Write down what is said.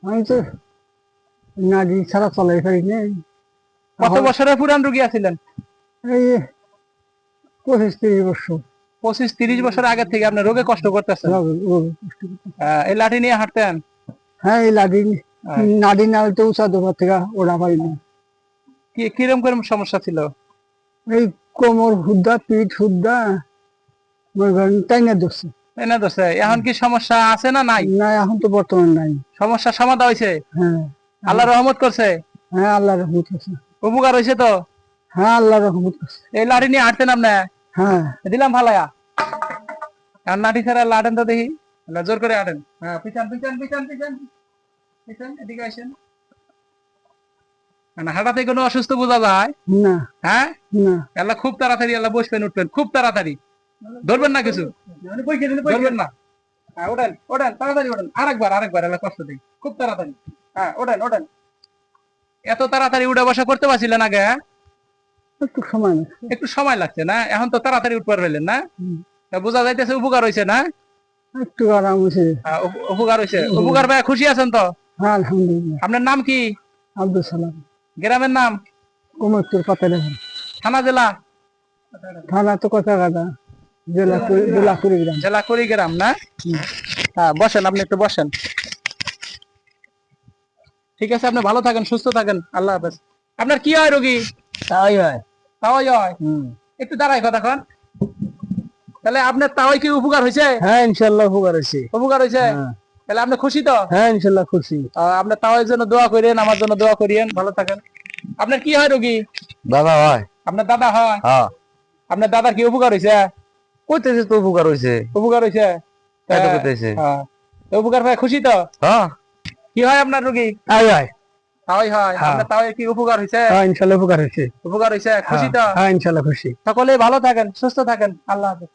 আমি তো নারী ছাড়া চলাই পারি না। কত বছরের পুরান রোগী আছিলেন? এই 25-30 বছর। 25-30 বছর আগে থেকে আপনি রোগে কষ্ট করতেছেন। এই লাঠি নিয়ে হাঁটতেন? হ্যাঁ, এই নারী না তো উঁচা দোকান থেকে ওরা পারি না। কিরম কিরম সমস্যা ছিল? এই কোমর হুদ্দা, পিঠ হুদ্দা, মনে করেন টাইনা ধরছে। তাই না দোষে এখন কি সমস্যা আছে না নাই? না, এখন তো বর্তমান নাই। সমস্যা সমাধান হয়েছে? হ্যাঁ, আল্লাহ রহমত করছে? হ্যাঁ, আল্লাহ রহমত আছে। উপকার হয়েছে তো? হ্যাঁ, আল্লাহ রহমত আছে। এই লাঠি নিয়ে হাঁটতেন আপনি? হ্যাঁ, দিলাম ভালায়া। আর লাঠি ছাড়া লাটেন তো দেখি, জোর করে হাঁটেন। হ্যাঁ, পিছান পিছান পিছান পিছান পিছান, এদিকে আসেন। মানে হাঁটাতে কোনো অসুস্থ বোঝা যায় না, হ্যাঁ? না। আল্লাহ খুব তাড়াতাড়ি আল্লাহ বসবেন উঠবেন খুব তাড়াতাড়ি। ধরবেন না কিছু, ধরবেন না। হ্যাঁ, ওঠেন ওঠেন তাড়াতাড়ি ওঠেন। আরেকবার আরেকবার আল্লাহ কষ্ট দিই খুব তাড়াতাড়ি। হ্যাঁ, ওঠেন ওঠেন। এত তাড়াতাড়ি উঠা বসা করতে পারছিলেন আগে? একটু সময় লাগছে। একটু সময় লাগছে না? এখন তো তাড়াতাড়ি উঠবার হইলেন না? তা বোঝা যাইতেছে উপকার হয়েছে না? একটু আরাম হয়েছে। উপকার হয়েছে। উপকার ভাই খুশি আছেন তো? হ্যাঁ, আলহামদুলিল্লাহ। আপনার নাম কি? আব্দুল সালাম। গ্রামের নাম? কুমোরটুর পাতারে। থানা জেলা? থানা তো কথাগাদা, জেলা কুড়িগ্রাম। জেলা কুড়িগ্রাম না? হ্যাঁ, বসেন, আপনি একটু বসেন। ঠিক আছে, আপনি ভালো থাকেন, সুস্থ থাকেন, আল্লাহ হাফেজ। আপনার কি হয় রোগী? তাই হয়। তাওয়াই হয়? একটু দাঁড়াই কথা কন। তাহলে আপনার তাওয়াই কি উপকার হয়েছে? হ্যাঁ, ইনশাল্লাহ উপকার হয়েছে। উপকার হয়েছে? তাহলে আপনি খুশি তো? হ্যাঁ, ইনশাল্লাহ খুশি। আপনার তাওয়াইয়ের জন্য দোয়া করেন, আমার জন্য দোয়া করিয়েন, ভালো থাকেন। আপনার কি হয় রোগী? দাদা হয়। আপনার দাদা হয়? হ্যাঁ, আপনার দাদার কি উপকার হয়েছে? কইতেছে তো উপকার হয়েছে। উপকার হয়েছে? তাই তো কইতেছে। হ্যাঁ, উপকার ভাই খুশি তো? হ্যাঁ, কি হয় আপনার রোগী? আয় আয়। তাওয়াই হয়? আপনার তাওয়াই কি উপকার হয়েছে? হ্যাঁ, ইনশাল্লাহ উপকার হয়েছে। উপকার হয়েছে, খুশি তো? হ্যাঁ, ইনশাল্লাহ খুশি। সকলে ভালো থাকেন, সুস্থ থাকেন, আল্লাহ হাফেজ।